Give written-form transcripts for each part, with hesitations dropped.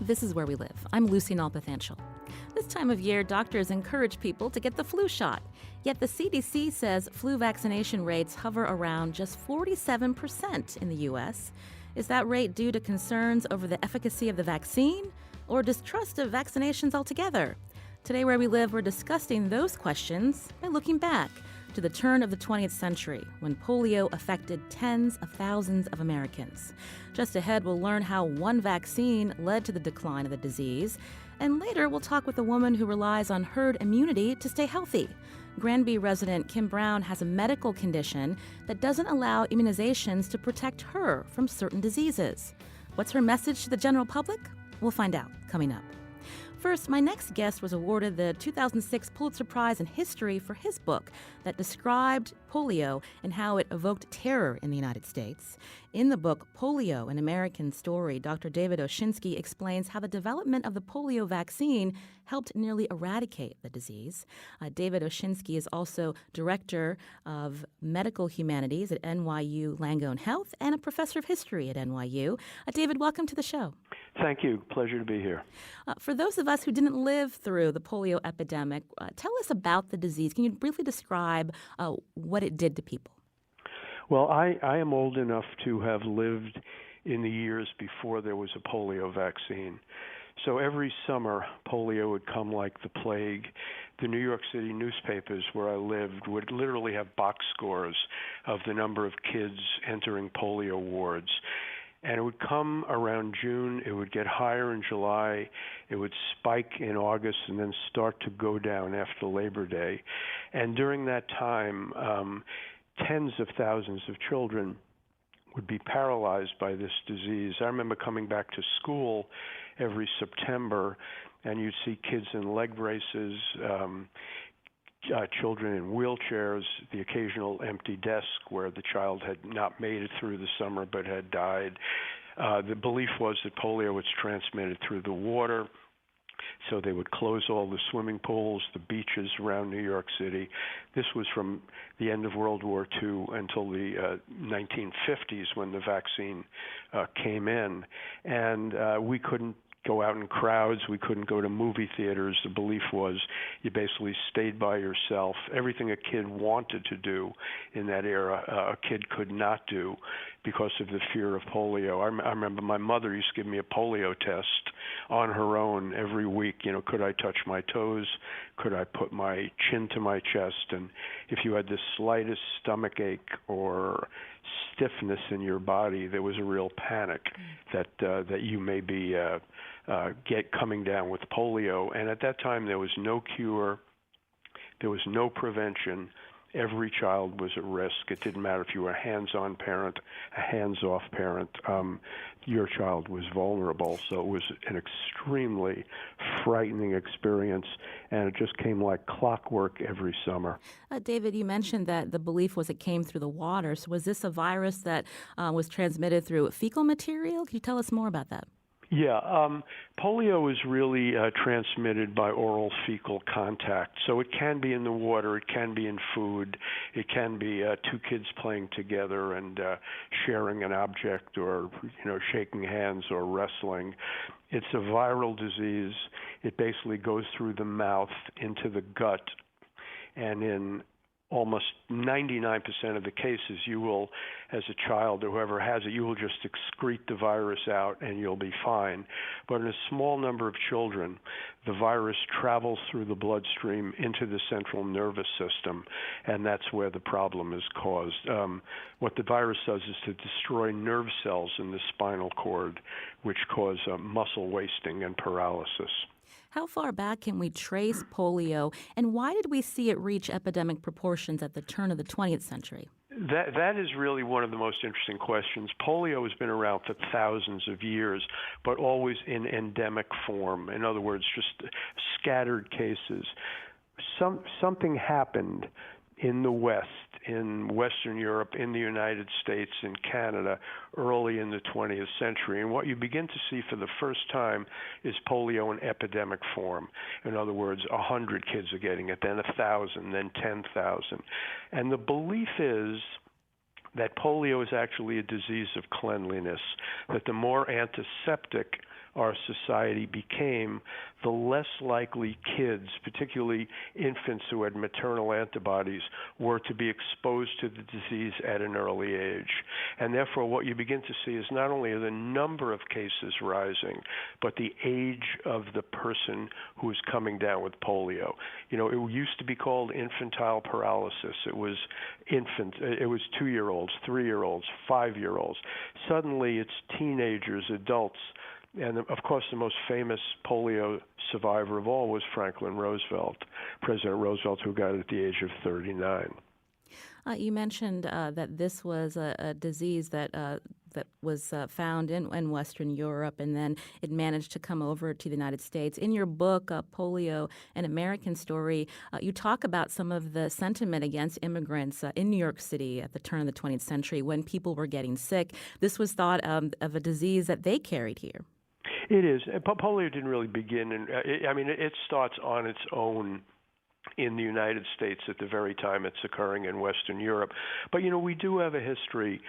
This is Where We Live. I'm Lucy Nalpathanchel. This time of year, doctors encourage people to get the flu shot. Yet the CDC says flu vaccination rates hover around just 47% in the U.S. Is that rate due to concerns over the efficacy of the vaccine or distrust of vaccinations altogether? Today, Where We Live, we're discussing those questions by looking back to the turn of the 20th century when polio affected tens of thousands of Americans. Just ahead, we'll learn how one vaccine led to the decline of the disease. And later, we'll talk with a woman who relies on herd immunity to stay healthy. Granby resident Kim Brown has a medical condition that doesn't allow immunizations to protect her from certain diseases. What's her message to the general public? We'll find out coming up. First, my next guest was awarded the 2006 Pulitzer Prize in History for his book that described polio and how it evoked terror in the United States. In the book, Polio, An American Story, Dr. David Oshinsky explains how the development of the polio vaccine helped nearly eradicate the disease. David Oshinsky is also director of medical humanities at NYU Langone Health and a professor of history at NYU. David, welcome to the show. Thank you. Pleasure to be here. For those of us who didn't live through the polio epidemic, tell us about the disease. Can you briefly describe what it did to people? Well, I am old enough to have lived in the years before there was a polio vaccine. So every summer, polio would come like the plague. The New York City newspapers where I lived would literally have box scores of the number of kids entering polio wards. And it would come around June, it would get higher in July, it would spike in August, and then start to go down after Labor Day. And during that time, tens of thousands of children would be paralyzed by this disease. I remember coming back to school every September, and you'd see kids in leg braces, children in wheelchairs, the occasional empty desk where the child had not made it through the summer but had died. The belief was that polio was transmitted through the water, so they would close all the swimming pools, the beaches around New York City. This was from the end of World War II until the 1950s when the vaccine came in. And we couldn't go out in crowds. We couldn't go to movie theaters. The belief was you basically stayed by yourself. Everything a kid wanted to do in that era, a kid could not do because of the fear of polio. I remember my mother used to give me a polio test on her own every week. You know, could I touch my toes? Could I put my chin to my chest? And if you had the slightest stomach ache or stiffness in your body, there was a real panic that you may be coming down with polio. And at that time, there was no cure. There was no prevention. Every child was at risk. It didn't matter if you were a hands-on parent, a hands-off parent. Your child was vulnerable. So it was an extremely frightening experience, and it just came like clockwork every summer. David, you mentioned that the belief was it came through the water. So was this a virus that was transmitted through fecal material? Can you tell us more about that? Yeah, polio is really transmitted by oral fecal contact. So it can be in the water, it can be in food, it can be two kids playing together and sharing an object or, shaking hands or wrestling. It's a viral disease. It basically goes through the mouth into the gut, and in almost 99% of the cases, you will, as a child or whoever has it, you will just excrete the virus out and you'll be fine. But in a small number of children, the virus travels through the bloodstream into the central nervous system, and that's where the problem is caused. What the virus does is to destroy nerve cells in the spinal cord, which cause muscle wasting and paralysis. How far back can we trace polio, and why did we see it reach epidemic proportions at the turn of the 20th century? That is really one of the most interesting questions. Polio has been around for thousands of years, but always in endemic form. In other words, just scattered cases. Something happened in the West, in Western Europe, in the United States, in Canada, early in the 20th century. And what you begin to see for the first time is polio in epidemic form. In other words, 100 kids are getting it, then 1,000, then 10,000. And the belief is that polio is actually a disease of cleanliness, that the more antiseptic our society became, the less likely kids, particularly infants who had maternal antibodies, were to be exposed to the disease at an early age. And therefore, what you begin to see is not only the number of cases rising, but the age of the person who is coming down with polio. You know, it used to be called infantile paralysis. It was it was 2-year-olds, 3-year-olds, 5-year-olds. Suddenly, it's teenagers, adults. And, of course, the most famous polio survivor of all was Franklin Roosevelt, President Roosevelt, who got it at the age of 39. You mentioned that this was a disease that was found in Western Europe, and then it managed to come over to the United States. In your book, Polio, An American Story, you talk about some of the sentiment against immigrants in New York City at the turn of the 20th century when people were getting sick. This was thought of a disease that they carried here. It is. Polio didn't really begin, it starts on its own in the United States at the very time it's occurring in Western Europe. But, you know, we do have a history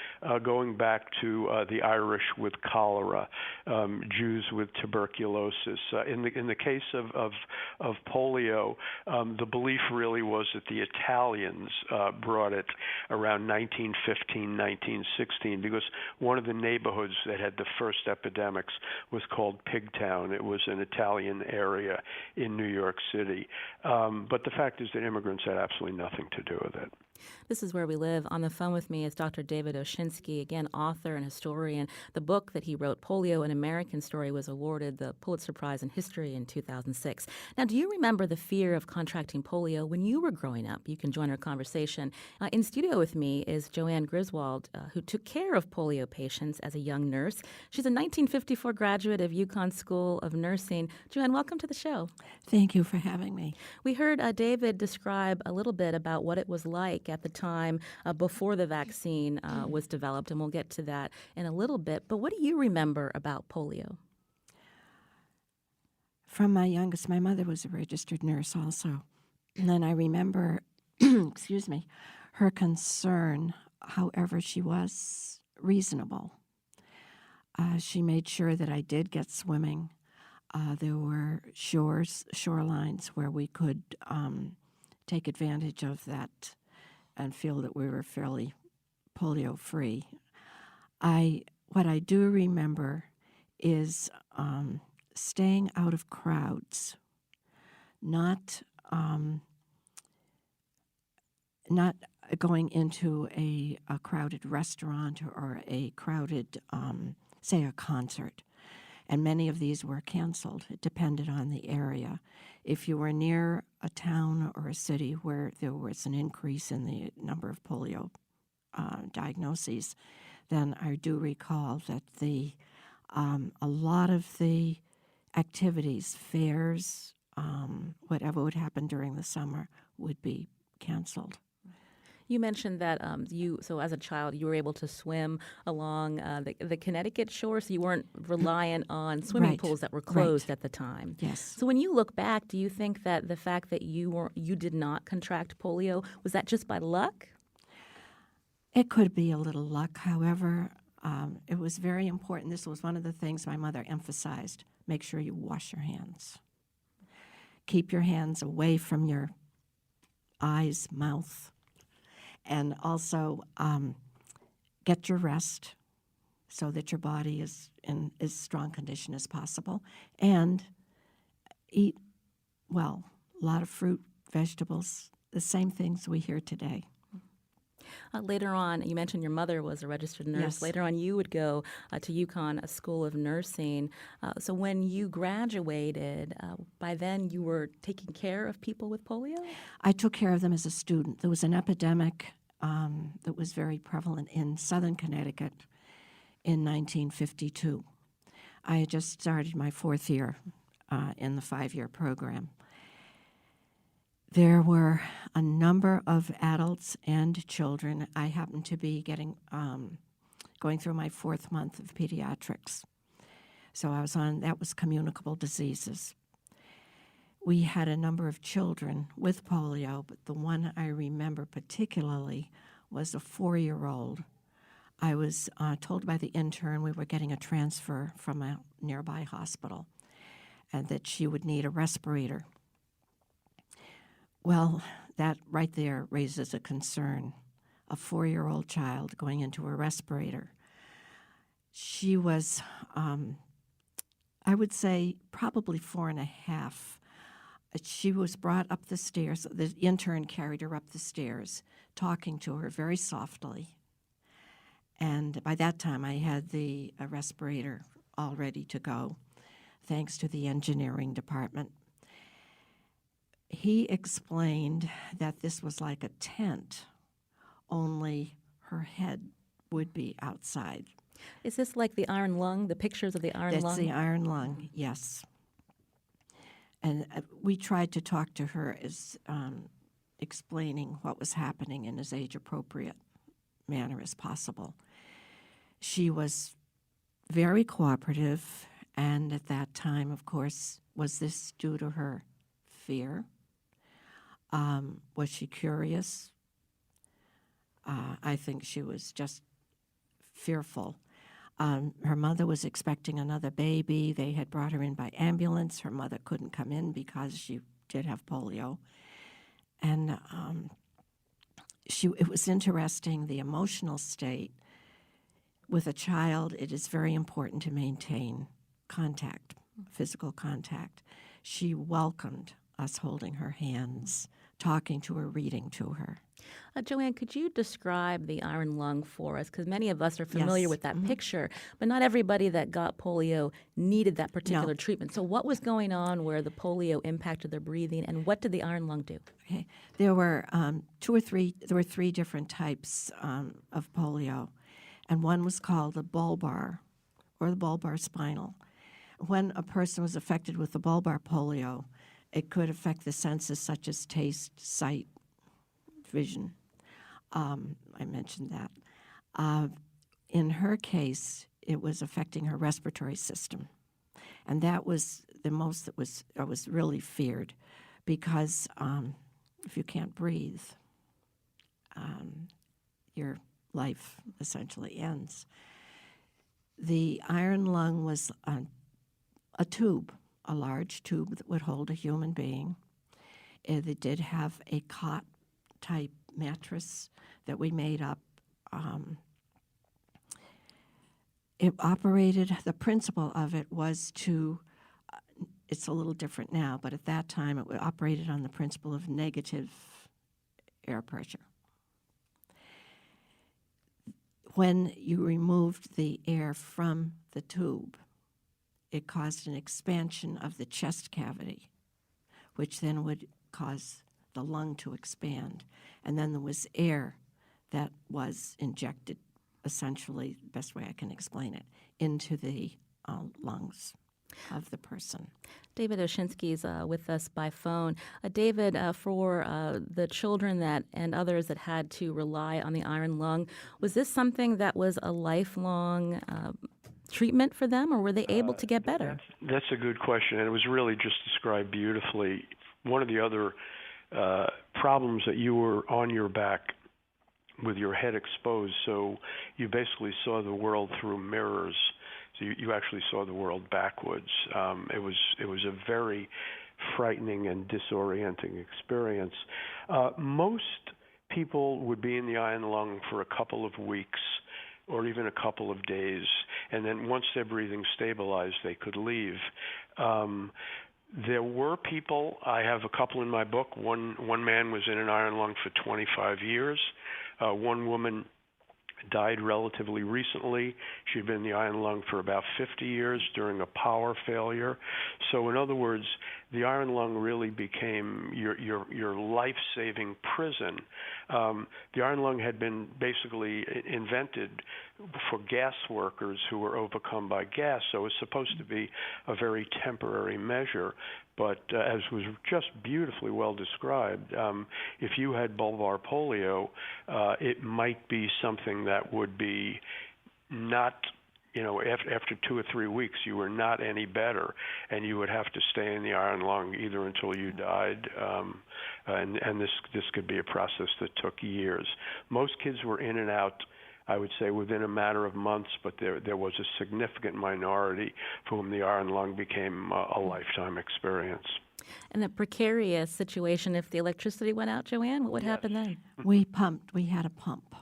going back to the Irish with cholera, Jews with tuberculosis. In the case of polio, the belief really was that the Italians brought it around 1915, 1916, because one of the neighborhoods that had the first epidemics was called Pigtown. It was an Italian area in New York City. But the fact is that immigrants had absolutely nothing to do with it. This is Where We Live. On the phone with me is Dr. David Oshinsky, again, author and historian. The book that he wrote, Polio, An American Story, was awarded the Pulitzer Prize in History in 2006. Now, do you remember the fear of contracting polio when you were growing up? You can join our conversation. In studio with me is Joanne Griswold, who took care of polio patients as a young nurse. She's a 1954 graduate of UConn School of Nursing. Joanne, welcome to the show. Thank you for having me. We heard David describe a little bit about what it was like at the time before the vaccine was developed, and we'll get to that in a little bit. But what do you remember about polio? From my youngest, my mother was a registered nurse also. And then I remember, excuse me, her concern, however, she was reasonable. She made sure that I did get swimming. There were shorelines where we could take advantage of that and feel that we were fairly polio-free. What I do remember is staying out of crowds, not going into a crowded restaurant or a crowded, say, a concert. And many of these were canceled. It depended on the area. If you were near a town or a city where there was an increase in the number of polio diagnoses, then I do recall that a lot of the activities, fairs, whatever would happen during the summer would be canceled. You mentioned that so as a child, you were able to swim along the Connecticut shore, so you weren't reliant on swimming pools that were closed at the time. Yes. So when you look back, do you think that the fact that you did not contract polio, was that just by luck? It could be a little luck. However, it was very important. This was one of the things my mother emphasized. Make sure you wash your hands. Keep your hands away from your eyes, mouth. And also get your rest so that your body is in as strong condition as possible. And eat, well, a lot of fruit, vegetables, the same things we hear today. Later on, you mentioned your mother was a registered nurse. Yes. Later on, you would go to UConn, a school of nursing. So when you graduated, by then you were taking care of people with polio? I took care of them as a student. There was an epidemic that was very prevalent in southern Connecticut in 1952. I had just started my 4th year in the 5-year program. There were a number of adults and children. I happened to be going through my 4th month of pediatrics. So that was communicable diseases. We had a number of children with polio, but the one I remember particularly was a 4-year-old I was told by the intern we were getting a transfer from a nearby hospital and that she would need a respirator. Well, that right there raises a concern. A 4-year-old child going into a respirator. She was, I would say, probably 4.5. She was brought up the stairs. The intern carried her up the stairs, talking to her very softly. And by that time, I had the respirator all ready to go, thanks to the engineering department. He explained that this was like a tent, only her head would be outside. Is this like the iron lung, the pictures of the iron lung? That's the iron lung, yes. And we tried to talk to her as explaining what was happening in as age-appropriate manner as possible. She was very cooperative, and at that time, of course, was this due to her fear? Was she curious? I think she was just fearful. Her mother was expecting another baby. They had brought her in by ambulance. Her mother couldn't come in because she did have polio. And it was interesting, the emotional state. With a child, it is very important to maintain contact, physical contact. She welcomed us holding her hands, talking to her, reading to her. Joanne, could you describe the iron lung for us? Because many of us are familiar Yes. with that picture, but not everybody that got polio needed that particular treatment. So what was going on where the polio impacted their breathing, and what did the iron lung do? Okay. There were three different types of polio, and one was called the bulbar, or the bulbar spinal. When a person was affected with the bulbar polio, it could affect the senses such as taste, sight, vision. I mentioned that. In her case, it was affecting her respiratory system. And that was the most that was really feared, because if you can't breathe, your life essentially ends. The iron lung was a tube, a large tube that would hold a human being. It did have a cot-type mattress that we made up. It operated, the principle of it was to, it's a little different now, but at that time it operated on the principle of negative air pressure. When you removed the air from the tube, it caused an expansion of the chest cavity, which then would cause the lung to expand. And then there was air that was injected, essentially, the best way I can explain it, into the lungs of the person. David Oshinsky's with us by phone. David, for the children and others that had to rely on the iron lung, was this something that was a lifelong treatment for them, or were they able to get better? That's a good question, and it was really just described beautifully. One of the other problems that you were on your back with your head exposed, so you basically saw the world through mirrors. So you actually saw the world backwards. It was a very frightening and disorienting experience. Most people would be in the iron lung for a couple of weeks or even a couple of days, and then once their breathing stabilized, they could leave. There were people, I have a couple in my book. One man was in an iron lung for 25 years. One woman died relatively recently. She'd been in the iron lung for about 50 years during a power failure. So in other words, the iron lung really became your life-saving prison. The iron lung had been basically invented for gas workers who were overcome by gas, so it's supposed to be a very temporary measure. But as was just beautifully well described, if you had bulbar polio, it might be something that would be not, after 2 or 3 weeks, you were not any better, and you would have to stay in the iron lung either until you died, and this could be a process that took years. Most kids were in and out I would say within a matter of months, but there was a significant minority for whom the iron lung became a lifetime experience. In a precarious situation, if the electricity went out, Joanne, what would Yes. happen then? We had a pump,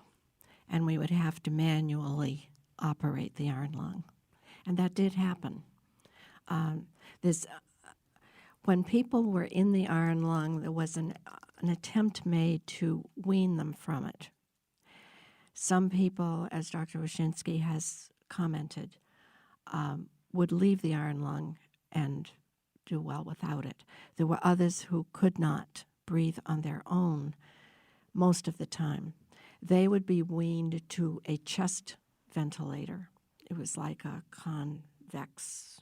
and we would have to manually operate the iron lung. And that did happen. This When people were in the iron lung, there was an attempt made to wean them from it. Some people, as Dr. Wyszynski has commented, would leave the iron lung and do well without it. There were others who could not breathe on their own most of the time. They would be weaned to a chest ventilator. It was like a convex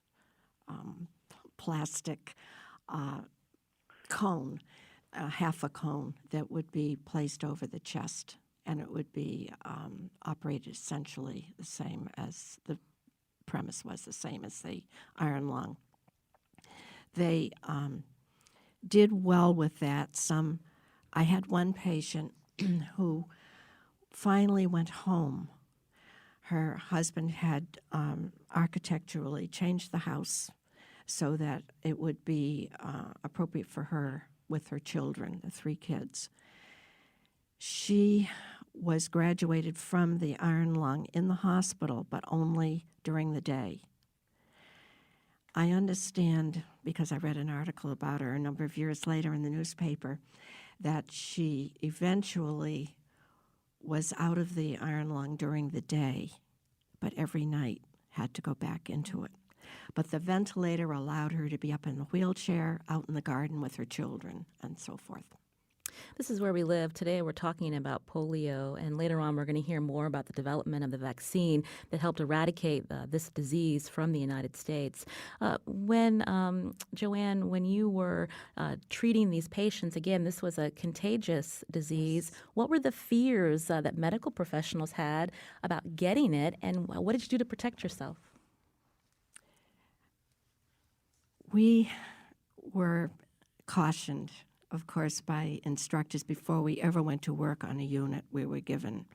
plastic cone, half a cone, that would be placed over the chest, and it would be operated essentially the same as the premise was the same as the iron lung. They did well with that. I had one patient who finally went home. Her husband had architecturally changed the house so that it would be appropriate for her with her children, the 3 kids. She was graduated from the iron lung in the hospital, but only during the day. I understand, because I read an article about her a number of years later in the newspaper, that she eventually was out of the iron lung during the day, but every night had to go back into it. But the ventilator allowed her to be up in the wheelchair, out in the garden with her children, and so forth. This is Where We Live. Today we're talking about polio, and later on we're going to hear more about the development of the vaccine that helped eradicate this disease from the United States. Joanne, when you were treating these patients, again, this was a contagious disease. What were the fears that medical professionals had about getting it, and what did you do to protect yourself? We were cautioned, of course, by instructors before we ever went to work on a unit. We were given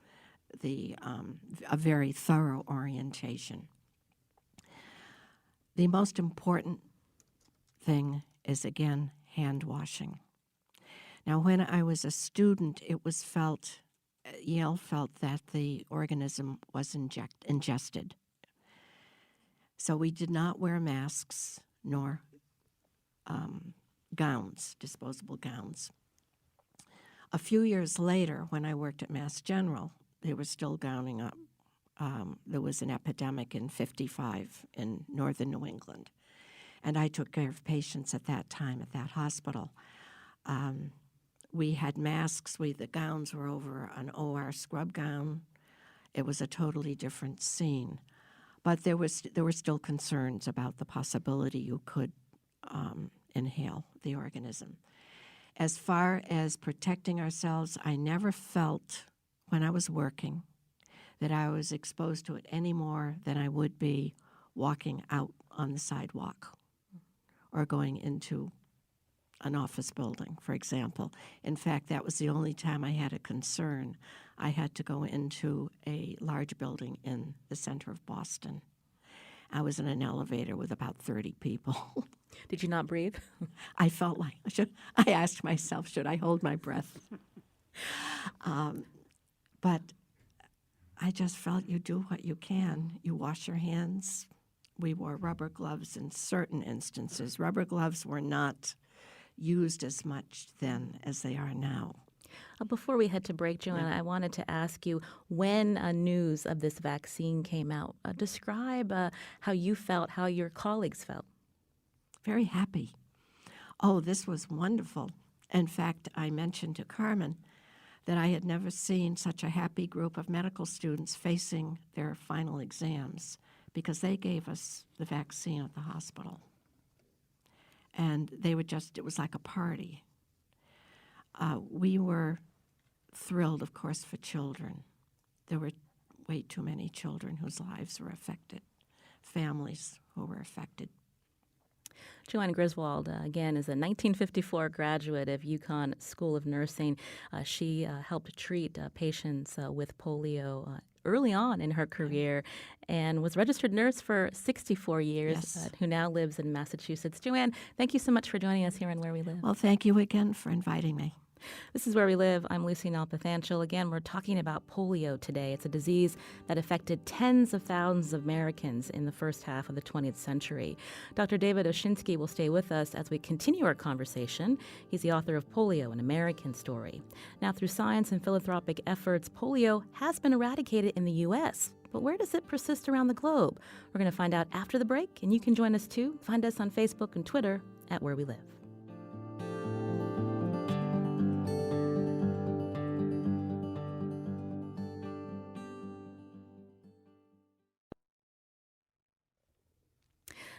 a very thorough orientation. The most important thing is, again, hand washing. Now, when I was a student, Yale felt that the organism was ingested. So we did not wear masks nor gowns, disposable gowns. A few years later, when I worked at Mass General, they were still gowning up. There was an epidemic in '55 in northern New England, and I took care of patients at that time at that hospital. We had masks. The gowns were over an OR scrub gown. It was a totally different scene. But there were still concerns about the possibility you could inhale the organism. As far as protecting ourselves, I never felt when I was working that I was exposed to it any more than I would be walking out on the sidewalk or going into an office building, for example. In fact, that was the only time I had a concern. I had to go into a large building in the center of Boston. I was in an elevator with about 30 people. Did you not breathe? I felt like, I asked myself, should I hold my breath? But I just felt you do what you can. You wash your hands. We wore rubber gloves in certain instances. Rubber gloves were not used as much then as they are now. Before we head to break, Joanna, I wanted to ask you, when news of this vaccine came out, describe how you felt, how your colleagues felt. Very happy. Oh, this was wonderful. In fact, I mentioned to Carmen that I had never seen such a happy group of medical students facing their final exams, because they gave us the vaccine at the hospital. And it was like a party. We were thrilled, of course, for children. There were way too many children whose lives were affected, families who were affected. Joanne Griswold, again, is a 1954 graduate of UConn School of Nursing. She helped treat patients with polio early on in her career and was registered nurse for 64 years, Yes. who now lives in Massachusetts. Joanne, thank you so much for joining us here on Where We Live. Well, thank you again for inviting me. This is Where We Live. I'm Lucy Nalpathanchil. Again, we're talking about polio today. It's a disease that affected tens of thousands of Americans in the first half of the 20th century. Dr. David Oshinsky will stay with us as we continue our conversation. He's the author of Polio, An American Story. Now, through science and philanthropic efforts, polio has been eradicated in the U.S., but where does it persist around the globe? We're going to find out after the break, and you can join us too. Find us on Facebook and Twitter at Where We Live.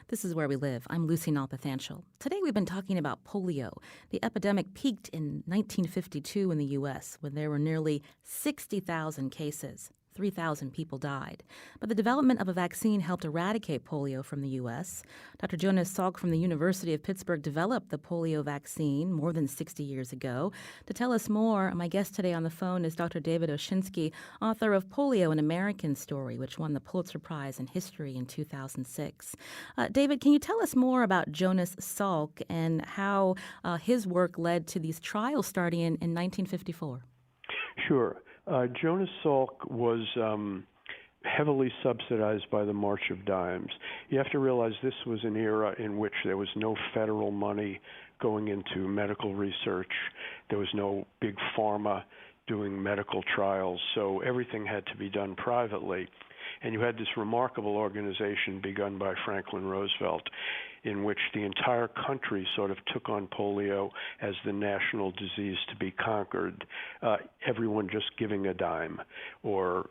This is Where We Live. I'm Lucy Nalpathanchil. Today we've been talking about polio. The epidemic peaked in 1952 in the U.S. when there were nearly 60,000 cases. 3,000 people died. But the development of a vaccine helped eradicate polio from the U.S. Dr. Jonas Salk from the University of Pittsburgh developed the polio vaccine more than 60 years ago. To tell us more, my guest today on the phone is Dr. David Oshinsky, author of Polio, An American Story, which won the Pulitzer Prize in History in 2006. David, can you tell us more about Jonas Salk and how his work led to these trials starting in 1954? Sure. Jonas Salk was heavily subsidized by the March of Dimes. You have to realize this was an era in which there was no federal money going into medical research. There was no big pharma doing medical trials, so everything had to be done privately. And you had this remarkable organization begun by Franklin Roosevelt in which the entire country sort of took on polio as the national disease to be conquered, everyone just giving a dime or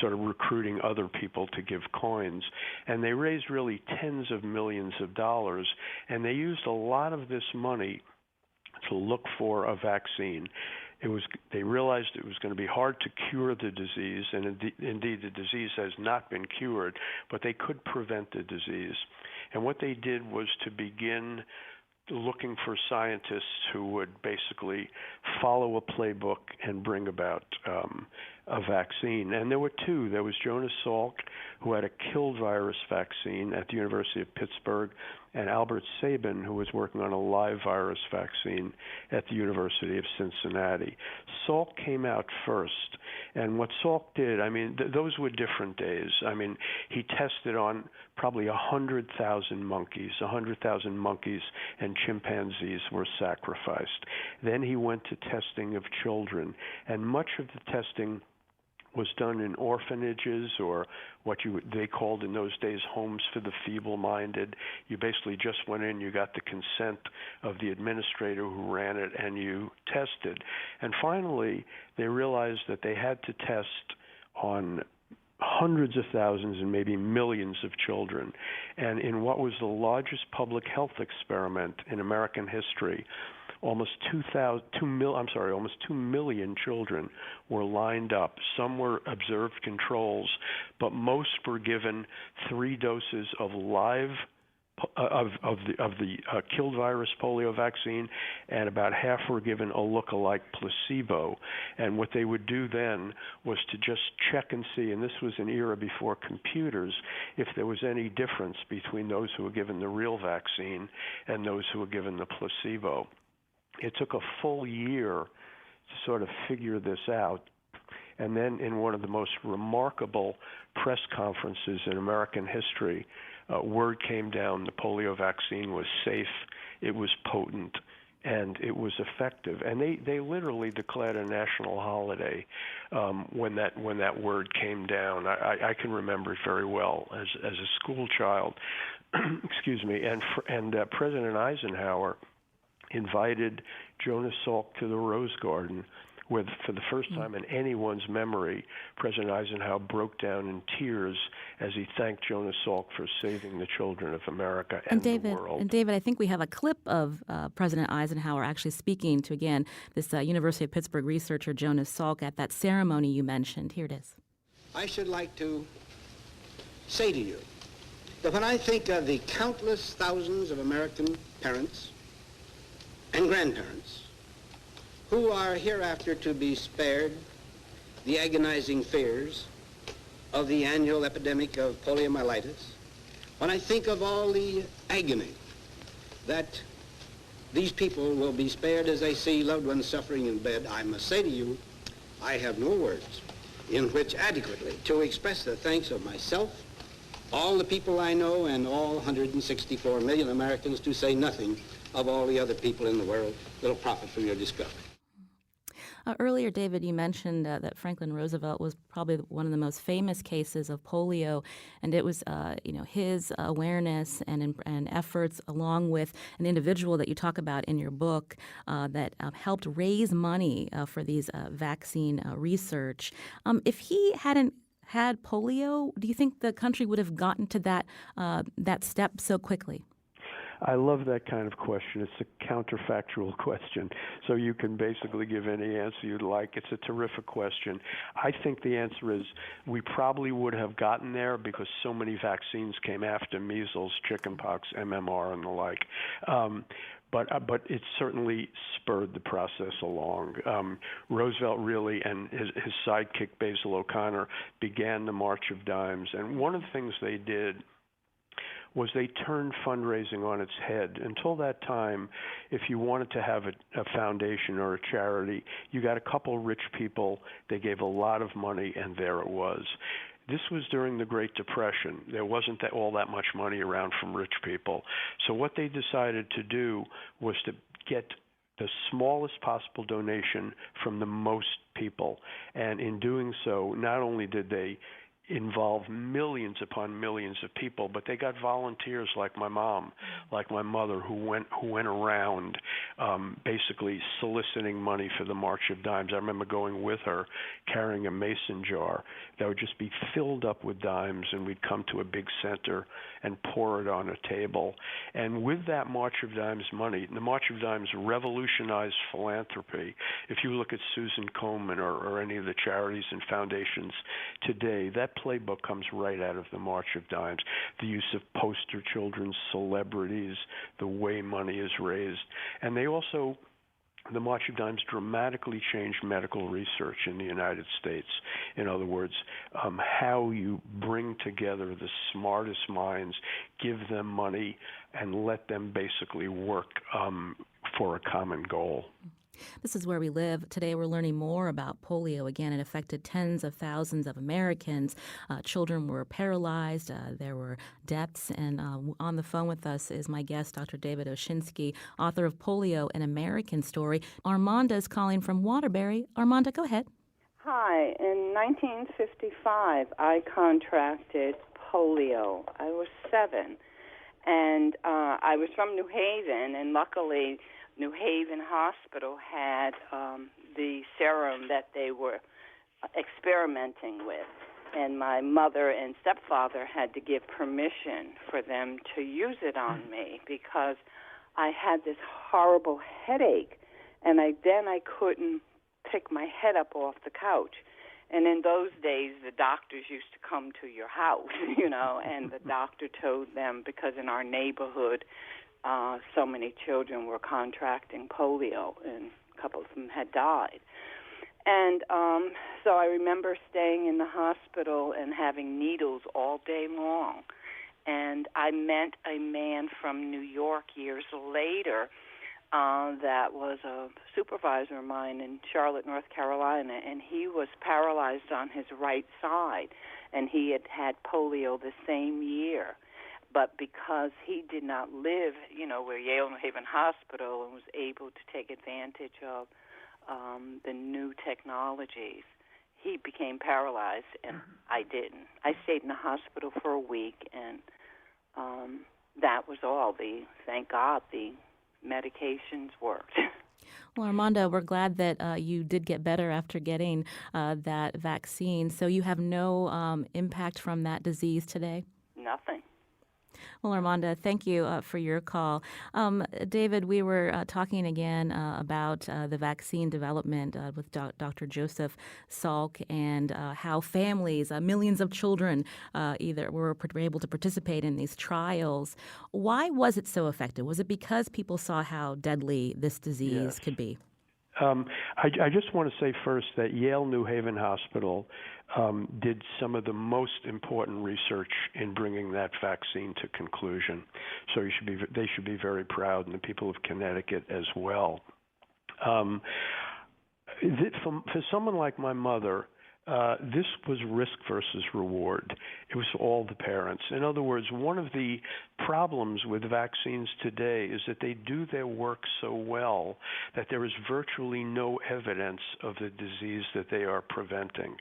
sort of recruiting other people to give coins. And they raised really tens of millions of dollars, and they used a lot of this money to look for a vaccine. They realized it was going to be hard to cure the disease, and indeed the disease has not been cured, but they could prevent the disease. And what they did was to begin looking for scientists who would basically follow a playbook and bring about a vaccine. And there were two. There was Jonas Salk, who had a killed virus vaccine at the University of Pittsburgh, and Albert Sabin, who was working on a live virus vaccine at the University of Cincinnati. Salk came out first, and what Salk did, those were different days. He tested on probably 100,000 monkeys. 100,000 monkeys and chimpanzees were sacrificed. Then he went to testing of children, and much of the testing was done in orphanages, or they called in those days homes for the feeble-minded. You basically just went in, you got the consent of the administrator who ran it, and you tested. And finally, they realized that they had to test on hundreds of thousands and maybe millions of children. And in what was the largest public health experiment in American history, almost 2 million children were lined up. Some were observed controls, but most were given 3 doses of live of the killed virus polio vaccine, and about half were given a look-alike placebo. And what they would do then was to just check and see, and this was an era before computers, if there was any difference between those who were given the real vaccine and those who were given the placebo. It took a full year to sort of figure this out. And then in one of the most remarkable press conferences in American history, word came down the polio vaccine was safe, it was potent, and it was effective. And they literally declared a national holiday when that word came down. I can remember it very well as a school child. Excuse me. And President Eisenhower invited Jonas Salk to the Rose Garden, where for the first time in anyone's memory, President Eisenhower broke down in tears as he thanked Jonas Salk for saving the children of America and the world. And David, I think we have a clip of President Eisenhower actually speaking to, again, this University of Pittsburgh researcher, Jonas Salk, at that ceremony you mentioned. Here it is. I should like to say to you that when I think of the countless thousands of American parents and grandparents who are hereafter to be spared the agonizing fears of the annual epidemic of poliomyelitis, when I think of all the agony that these people will be spared as they see loved ones suffering in bed, I must say to you, I have no words in which adequately to express the thanks of myself, all the people I know, and all 164 million Americans, to say nothing of all the other people in the world that will profit from your discovery. Earlier, David, you mentioned that Franklin Roosevelt was probably one of the most famous cases of polio, and it was, his awareness and efforts, along with an individual that you talk about in your book, that helped raise money for these vaccine research. If he hadn't had polio, do you think the country would have gotten to that step so quickly? I love that kind of question. It's a counterfactual question, so you can basically give any answer you'd like. It's a terrific question. I think the answer is we probably would have gotten there because so many vaccines came after measles, chickenpox, MMR, and the like. But it certainly spurred the process along. Roosevelt really and his sidekick Basil O'Connor began the March of Dimes, and one of the things they did was they turned fundraising on its head. Until that time, if you wanted to have a foundation or a charity, you got a couple rich people, they gave a lot of money, and there it was. This was during the Great Depression. There wasn't all that much money around from rich people. So what they decided to do was to get the smallest possible donation from the most people. And in doing so, not only did they involve millions upon millions of people, but they got volunteers like my mom, like my mother, who went around basically soliciting money for the March of Dimes. I remember going with her, carrying a mason jar that would just be filled up with dimes, and we'd come to a big center and pour it on a table. And with that March of Dimes money, the March of Dimes revolutionized philanthropy. If you look at Susan Komen or any of the charities and foundations today, that playbook comes right out of the March of Dimes. The use of poster children, celebrities, the way money is raised. And they also, the March of Dimes dramatically changed medical research in the United States. In other words, how you bring together the smartest minds, give them money, and let them basically work for a common goal. This is where we live. Today we're learning more about polio. Again, it affected tens of thousands of Americans. Children were paralyzed. There were deaths. And on the phone with us is my guest, Dr. David Oshinsky, author of Polio, An American Story. Armanda is calling from Waterbury. Armanda, go ahead. Hi. In 1955, I contracted polio. I was 7. And I was from New Haven, and luckily New Haven Hospital had the serum that they were experimenting with, and my mother and stepfather had to give permission for them to use it on me because I had this horrible headache, and I couldn't pick my head up off the couch. And in those days, the doctors used to come to your house, and the doctor told them, because in our neighborhood, so many children were contracting polio, and a couple of them had died. And so I remember staying in the hospital and having needles all day long. And I met a man from New York years later that was a supervisor of mine in Charlotte, North Carolina, and he was paralyzed on his right side, and he had had polio the same year. But because he did not live, where Yale New Haven Hospital, and was able to take advantage of the new technologies, he became paralyzed, and I didn't. I stayed in the hospital for a week, and that was all. Thank God the medications worked. Well, Armando, we're glad that you did get better after getting that vaccine. So you have no impact from that disease today? Nothing. Well, Armanda, thank you for your call. David, we were talking again about the vaccine development with Dr. Joseph Salk and how families, millions of children, either were able to participate in these trials. Why was it so effective? Was it because people saw how deadly this disease could be? I just want to say first that Yale New Haven Hospital did some of the most important research in bringing that vaccine to conclusion. So they should be very proud, and the people of Connecticut as well. For someone like my mother, this was risk versus reward. It was all the parents. In other words, one of the problems with vaccines today is that they do their work so well that there is virtually no evidence of the disease that they are preventing.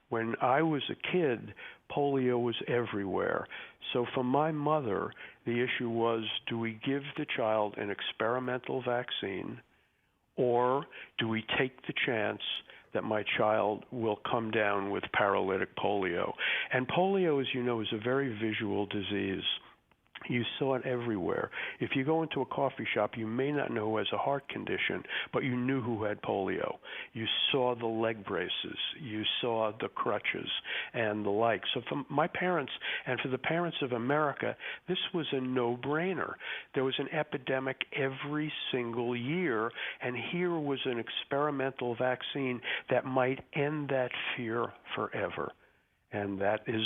When I was a kid, polio was everywhere. So for my mother, the issue was, do we give the child an experimental vaccine, or do we take the chance that my child will come down with paralytic polio? And polio, as you know, is a very visual disease. You saw it everywhere. If you go into a coffee shop, you may not know who has a heart condition, but you knew who had polio. You saw the leg braces. You saw the crutches and the like. So for my parents and for the parents of America, this was a no-brainer. There was an epidemic every single year, and here was an experimental vaccine that might end that fear forever. And that is,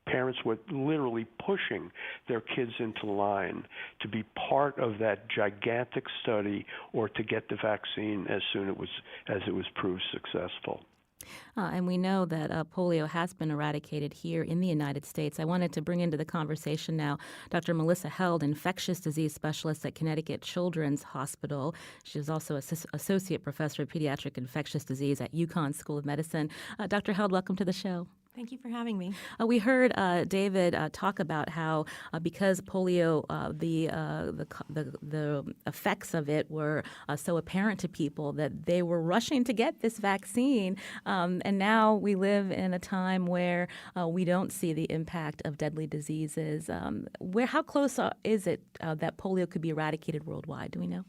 parents were literally pushing their kids into line to be part of that gigantic study or to get the vaccine as soon as it was proved successful. And we know that polio has been eradicated here in the United States. I wanted to bring into the conversation now Dr. Melissa Held, infectious disease specialist at Connecticut Children's Hospital. She is also associate professor of pediatric infectious disease at UConn School of Medicine. Dr. Held, welcome to the show. Thank you for having me. We heard David talk about how because polio, the effects of it were so apparent to people that they were rushing to get this vaccine. And now we live in a time where we don't see the impact of deadly diseases. How close is it that polio could be eradicated worldwide? Do we know?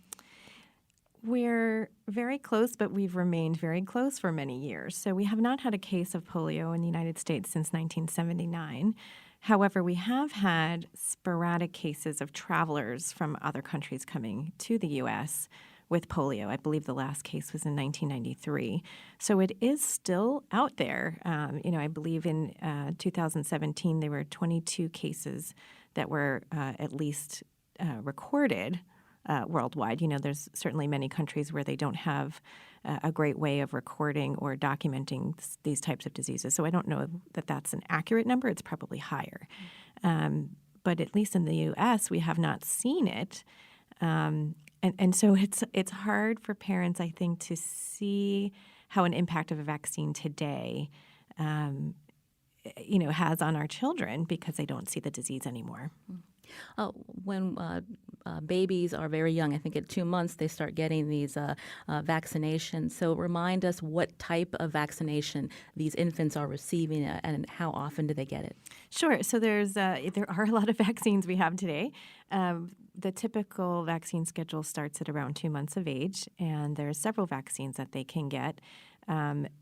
We're very close, but we've remained very close for many years. So we have not had a case of polio in the United States since 1979. However, we have had sporadic cases of travelers from other countries coming to the U.S. with polio. I believe the last case was in 1993. So it is still out there. I believe in 2017 there were 22 cases that were at least recorded worldwide. There's certainly many countries where they don't have a great way of recording or documenting these types of diseases. So I don't know that that's an accurate number. It's probably higher. But at least in the U.S., we have not seen it. And so it's hard for parents, I think, to see how an impact of a vaccine today has on our children because they don't see the disease anymore. When babies are very young, I think at 2 months, they start getting these vaccinations. So remind us what type of vaccination these infants are receiving and how often do they get it? Sure. So there are a lot of vaccines we have today. The typical vaccine schedule starts at around 2 months of age, and there are several vaccines that they can get.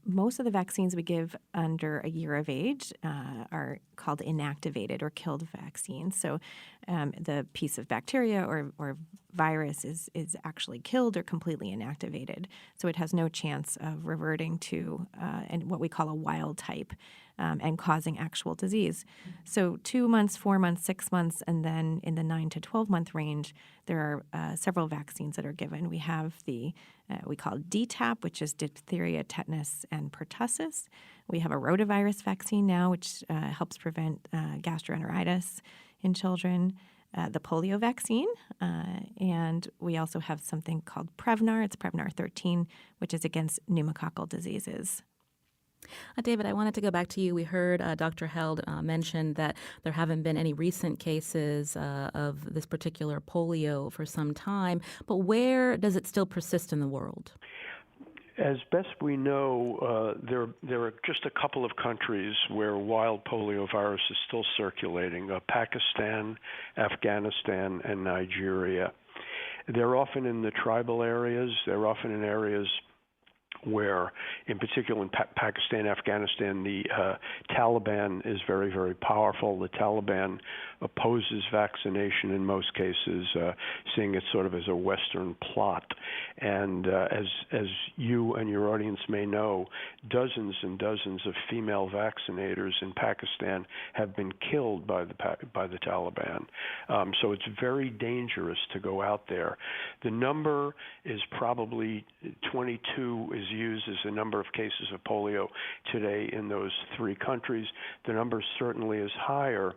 Most of the vaccines we give under a year of age are called inactivated or killed vaccines. So the piece of bacteria or virus is actually killed or completely inactivated. So it has no chance of reverting to what we call a wild type and causing actual disease. So 2 months, 4 months, 6 months, and then in the 9 to 12-month range, there are several vaccines that are given. We have we call DTaP, which is diphtheria, tetanus, and pertussis. We have a rotavirus vaccine now, which helps prevent gastroenteritis in children. The polio vaccine, and we also have something called Prevnar. It's Prevnar 13, which is against pneumococcal diseases. David, I wanted to go back to you. We heard Dr. Held mention that there haven't been any recent cases of this particular polio for some time, but where does it still persist in the world? As best we know, there are just a couple of countries where wild polio virus is still circulating, Pakistan, Afghanistan, and Nigeria. They're often in the tribal areas. They're often in areas where, in particular in Pakistan, Afghanistan, the Taliban is very, very powerful. The Taliban opposes vaccination in most cases, seeing it sort of as a Western plot. And as you and your audience may know, dozens and dozens of female vaccinators in Pakistan have been killed by the Taliban. So it's very dangerous to go out there. The number is probably 22 is used as the number of cases of polio today in those three countries. The number certainly is higher.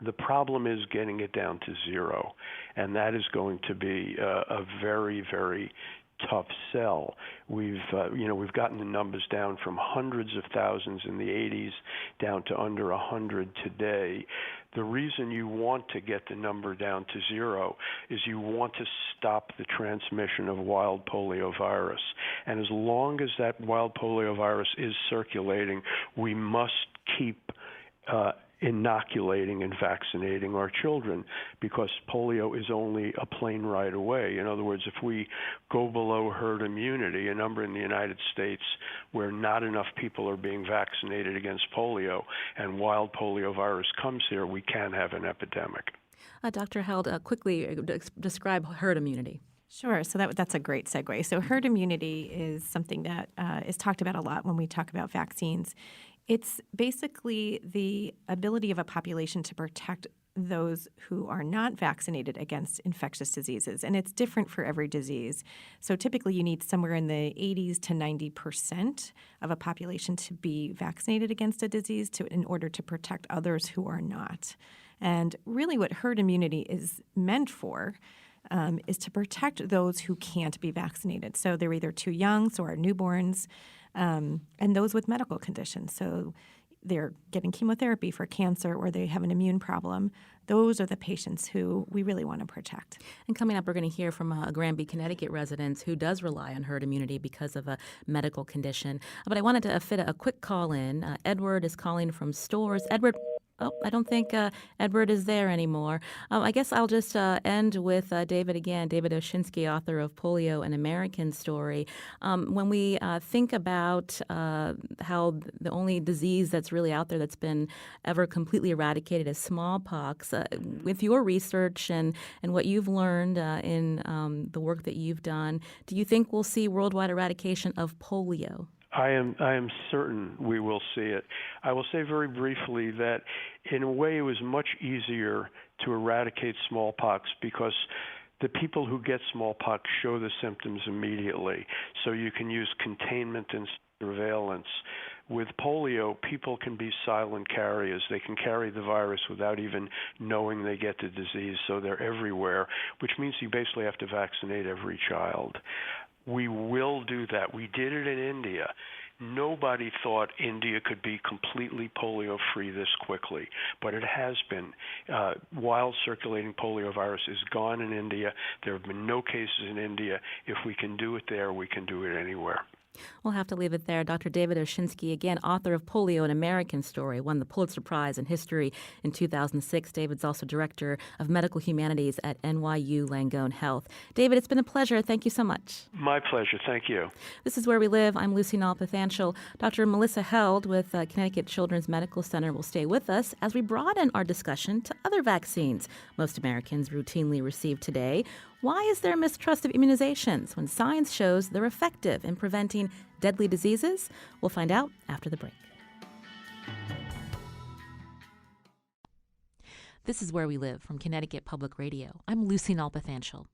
The problem is getting it down to zero, and that is going to be a very, very tough sell. We've gotten the numbers down from hundreds of thousands in the 80s down to under 100 today. The reason you want to get the number down to zero is you want to stop the transmission of wild polio virus. And as long as that wild polio virus is circulating, we must keep inoculating and vaccinating our children, because polio is only a plane ride away. In other words, if we go below herd immunity, a number in the United States where not enough people are being vaccinated against polio and wild polio virus comes here, we can have an epidemic. Dr. Held, quickly describe herd immunity. Sure. So that's a great segue. So herd immunity is something that is talked about a lot when we talk about vaccines. It's basically the ability of a population to protect those who are not vaccinated against infectious diseases. And it's different for every disease. So typically you need somewhere in the 80s to 90% of a population to be vaccinated against a disease in order to protect others who are not. And really what herd immunity is meant for is to protect those who can't be vaccinated. So they're either too young, so our newborns, and those with medical conditions. So they're getting chemotherapy for cancer or they have an immune problem. Those are the patients who we really want to protect. And coming up, we're going to hear from a Granby, Connecticut resident who does rely on herd immunity because of a medical condition. But I wanted to fit a quick call in. Edward is calling from Stores. Edward, I don't think Edward is there anymore. I guess I'll just end with David again, David Oshinsky, author of Polio, An American Story. When we think about how the only disease that's really out there that's been ever completely eradicated is smallpox, with your research and what you've learned in the work that you've done, do you think we'll see worldwide eradication of polio? I am certain we will see it. I will say very briefly that in a way it was much easier to eradicate smallpox because the people who get smallpox show the symptoms immediately, so you can use containment and surveillance. With polio, people can be silent carriers. They can carry the virus without even knowing they get the disease, so they're everywhere, which means you basically have to vaccinate every child. We will do that. We did it in India. Nobody thought India could be completely polio-free this quickly, but it has been. Wild circulating polio virus is gone in India. There have been no cases in India. If we can do it there, we can do it anywhere. We'll have to leave it there. Dr. David Oshinsky, again, author of Polio, An American Story, won the Pulitzer Prize in History in 2006. David's also director of medical humanities at NYU Langone Health. David, it's been a pleasure. Thank you so much. My pleasure. Thank you. This is Where We Live. I'm Lucy Nalpathanchel. Dr. Melissa Held with Connecticut Children's Medical Center will stay with us as we broaden our discussion to other vaccines most Americans routinely receive today. Why is there mistrust of immunizations when science shows they're effective in preventing deadly diseases? We'll find out after the break. This is Where We Live from Connecticut Public Radio. I'm Lucy Nalpathanchel.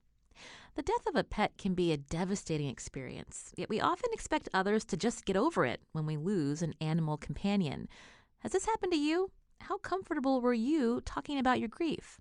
The death of a pet can be a devastating experience, yet we often expect others to just get over it when we lose an animal companion. Has this happened to you? How comfortable were you talking about your grief?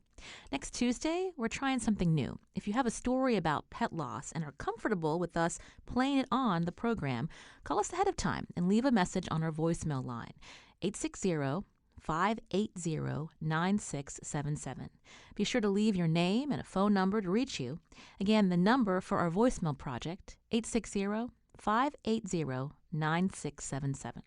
Next Tuesday, we're trying something new. If you have a story about pet loss and are comfortable with us playing it on the program, call us ahead of time and leave a message on our voicemail line, 860-580-9677. Be sure to leave your name and a phone number to reach you. Again, the number for our voicemail project, 860-580-9677.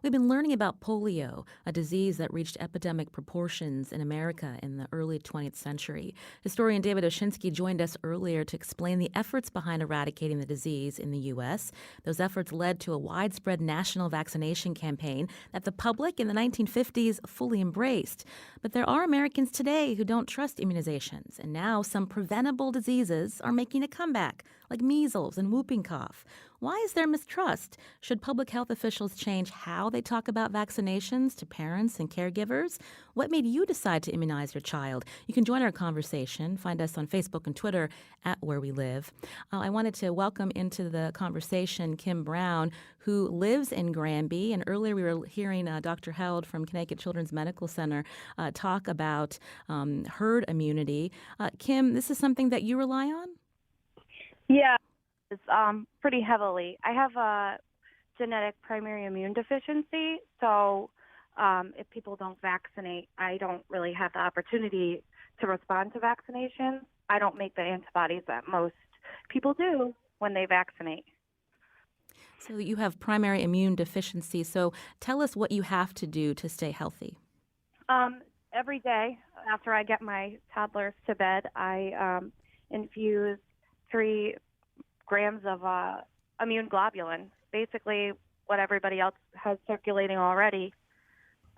We've been learning about polio, a disease that reached epidemic proportions in America in the early 20th century. Historian David Oshinsky joined us earlier to explain the efforts behind eradicating the disease in the U.S. Those efforts led to a widespread national vaccination campaign that the public in the 1950s fully embraced. But there are Americans today who don't trust immunizations, and now some preventable diseases are making a comeback, like measles and whooping cough. Why is there mistrust? Should public health officials change how they talk about vaccinations to parents and caregivers? What made you decide to immunize your child? You can join our conversation. Find us on Facebook and Twitter at Where We Live. I wanted to welcome into the conversation Kim Brown, who lives in Granby. And earlier we were hearing Dr. Held from Connecticut Children's Medical Center talk about herd immunity. Kim, this is something that you rely on? Yeah, it's pretty heavily. I have a genetic primary immune deficiency, so if people don't vaccinate, I don't really have the opportunity to respond to vaccinations. I don't make the antibodies that most people do when they vaccinate. So you have primary immune deficiency. So tell us what you have to do to stay healthy. Every day after I get my toddlers to bed, I infuse 3 grams of immune globulin, basically what everybody else has circulating already,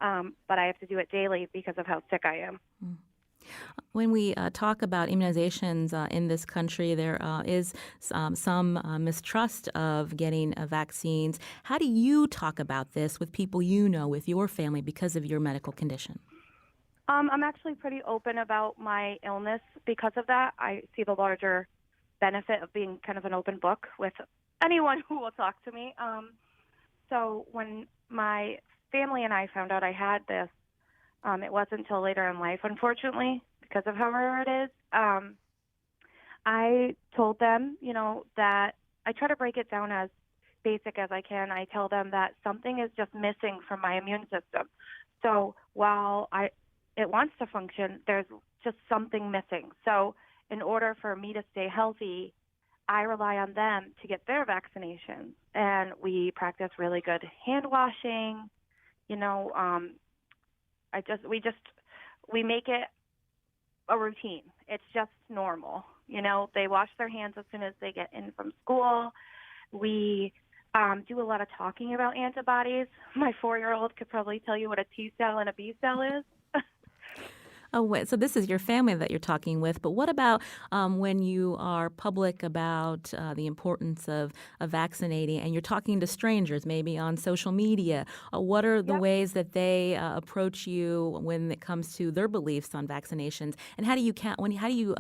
but I have to do it daily because of how sick I am. When we talk about immunizations in this country, there is some mistrust of getting vaccines. How do you talk about this with people you know, with your family, because of your medical condition? I'm actually pretty open about my illness because of that. I see the larger benefit of being kind of an open book with anyone who will talk to me. So when my family and I found out I had this, it wasn't until later in life, unfortunately, because of how rare it is. I told them, that I try to break it down as basic as I can. I tell them that something is just missing from my immune system. So while it wants to function, there's just something missing. So in order for me to stay healthy, I rely on them to get their vaccinations. And we practice really good hand washing. We make it a routine. It's just normal. They wash their hands as soon as they get in from school. We do a lot of talking about antibodies. My 4-year-old could probably tell you what a T cell and a B cell is. Oh, so this is your family that you're talking with, but what about when you are public about the importance of vaccinating and you're talking to strangers, maybe on social media? What are the ways that they approach you when it comes to their beliefs on vaccinations, and how do you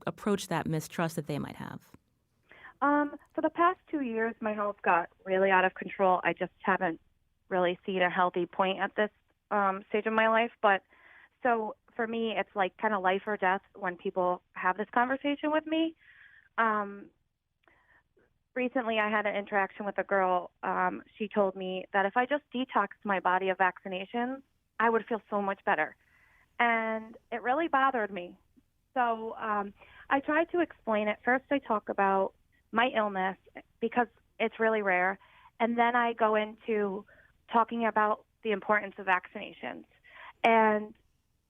approach that mistrust that they might have? For the past 2 years, my health got really out of control. I just haven't really seen a healthy point at this stage of my life, but so for me, it's like kind of life or death when people have this conversation with me. Recently, I had an interaction with a girl. She told me that if I just detoxed my body of vaccinations, I would feel so much better. And it really bothered me. So I tried to explain it. First, I talk about my illness because it's really rare. And then I go into talking about the importance of vaccinations. And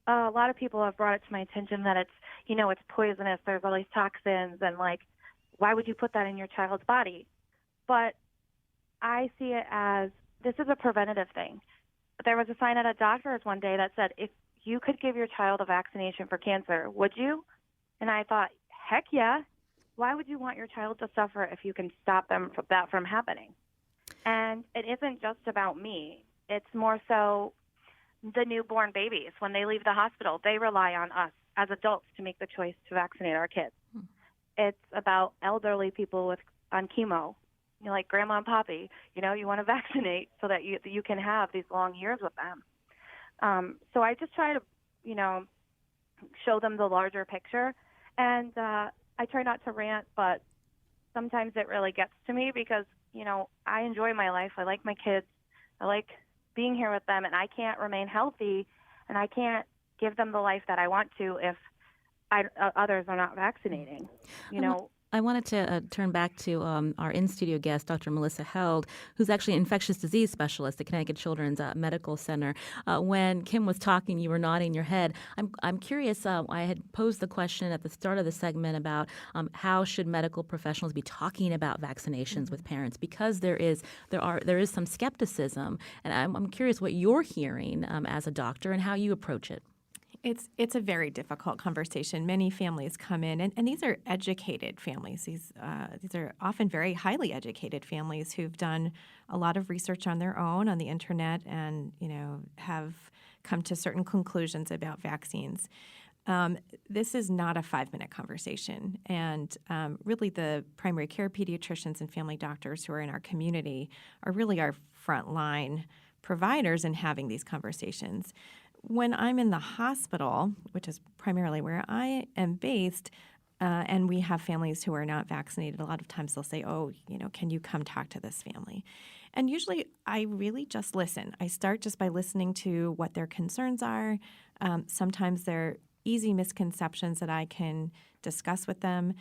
a lot of people have brought it to my attention that it's poisonous. There's all these toxins, and why would you put that in your child's body? But I see it as this is a preventative thing. There was a sign at a doctor's one day that said, if you could give your child a vaccination for cancer, would you? And I thought, heck yeah. Why would you want your child to suffer if you can stop that from happening? And it isn't just about me. It's more so the newborn babies. When they leave the hospital, they rely on us as adults to make the choice to vaccinate our kids. It's about elderly people on chemo, like Grandma and Poppy. You want to vaccinate so that you can have these long years with them. So I just try to, show them the larger picture. And I try not to rant, but sometimes it really gets to me because, I enjoy my life. I like my kids. I like being here with them, and I can't remain healthy, and I can't give them the life that I want to if others are not vaccinating. I wanted to turn back to our in-studio guest, Dr. Melissa Held, who's actually an infectious disease specialist at Connecticut Children's Medical Center. When Kim was talking, you were nodding your head. I'm curious. I had posed the question at the start of the segment about how should medical professionals be talking about vaccinations with parents, because there is some skepticism, and I'm curious what you're hearing as a doctor and how you approach it. It's a very difficult conversation. Many families come in, and these are educated families. These are often very highly educated families who've done a lot of research on their own on the internet, and have come to certain conclusions about vaccines. This is not a 5-minute conversation, and really the primary care pediatricians and family doctors who are in our community are really our frontline providers in having these conversations. When I'm in the hospital, which is primarily where I am based, and we have families who are not vaccinated, a lot of times they'll say, can you come talk to this family? And usually I really just listen. I start just by listening to what their concerns are. Sometimes they're easy misconceptions that I can discuss with them.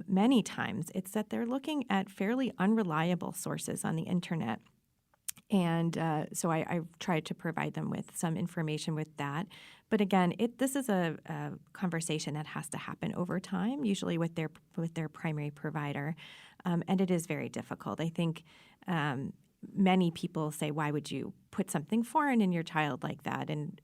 Many times it's that they're looking at fairly unreliable sources on the internet. And so I try to provide them with some information with that. But again, this is a conversation that has to happen over time, usually with their primary provider, and it is very difficult. I think many people say, "Why would you put something foreign in your child like that?" And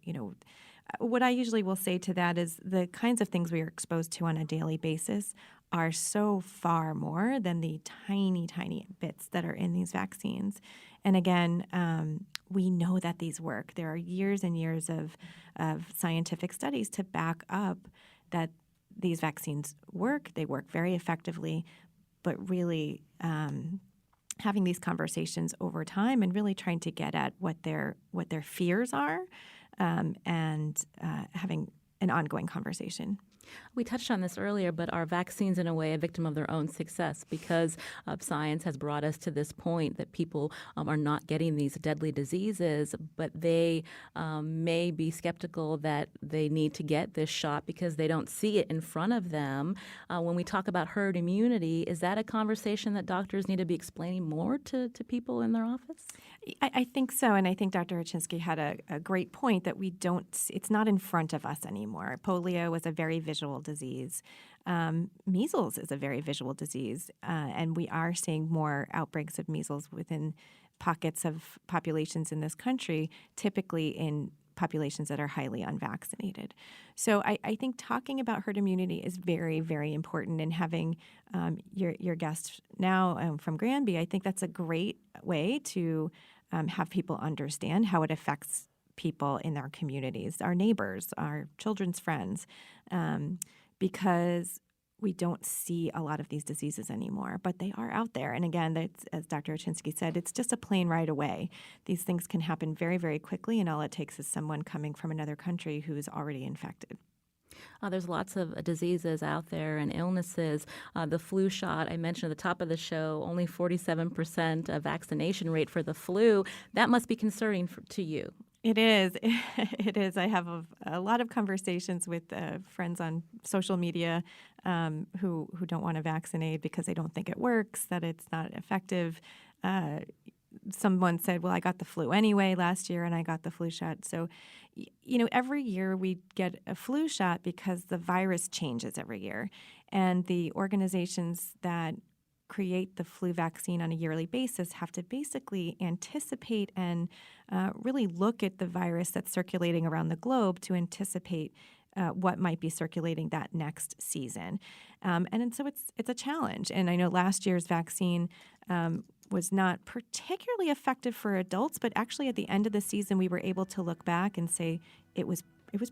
what I usually will say to that is the kinds of things we are exposed to on a daily basis are so far more than the tiny, tiny bits that are in these vaccines. And again, we know that these work. There are years and years of scientific studies to back up that these vaccines work. They work very effectively, but really having these conversations over time and really trying to get at what their fears are, and having an ongoing conversation. We touched on this earlier, but are vaccines in a way a victim of their own success because science has brought us to this point that people are not getting these deadly diseases, but they may be skeptical that they need to get this shot because they don't see it in front of them. When we talk about herd immunity, is that a conversation that doctors need to be explaining more to people in their office? I think so, and I think Dr. Hachinsky had a great point that it's not in front of us anymore. Polio was a very visual disease. Measles is a very visual disease, and we are seeing more outbreaks of measles within pockets of populations in this country, typically in populations that are highly unvaccinated. So I think talking about herd immunity is very, very important, and having your guest now from Granby, I think that's a great way to have people understand how it affects people in our communities, our neighbors, our children's friends, because we don't see a lot of these diseases anymore, but they are out there. And again, as Dr. Hachinsky said, it's just a plane ride away. These things can happen very, very quickly, and all it takes is someone coming from another country who is already infected. There's lots of diseases out there and illnesses. The flu shot, I mentioned at the top of the show, only 47% vaccination rate for the flu. That must be concerning to you. It is. It is. I have a lot of conversations with friends on social media who don't want to vaccinate because they don't think it works, that it's not effective. Someone said, well, I got the flu anyway last year and I got the flu shot. So, every year we get a flu shot because the virus changes every year. And the organizations that create the flu vaccine on a yearly basis have to basically anticipate and really look at the virus that's circulating around the globe to anticipate what might be circulating that next season. And so it's a challenge. And I know last year's vaccine was not particularly effective for adults, but actually at the end of the season we were able to look back and say it was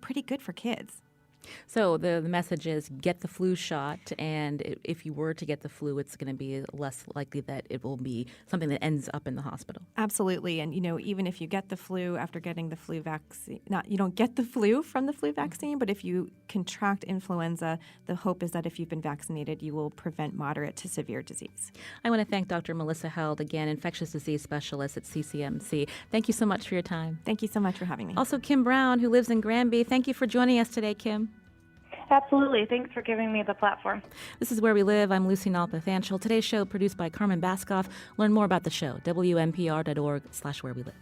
pretty good for kids. So the message is get the flu shot, and if you were to get the flu, it's going to be less likely that it will be something that ends up in the hospital. Absolutely. And, even if you get the flu after getting the flu vaccine, you don't get the flu from the flu vaccine, but if you contract influenza, the hope is that if you've been vaccinated, you will prevent moderate to severe disease. I want to thank Dr. Melissa Held, again, infectious disease specialist at CCMC. Thank you so much for your time. Thank you so much for having me. Also, Kim Brown, who lives in Granby. Thank you for joining us today, Kim. Absolutely. Thanks for giving me the platform. This is Where We Live. I'm Lucy Nalpathanchel. Today's show produced by Carmen Baskoff. Learn more about the show, WNPR.org/wherewelive.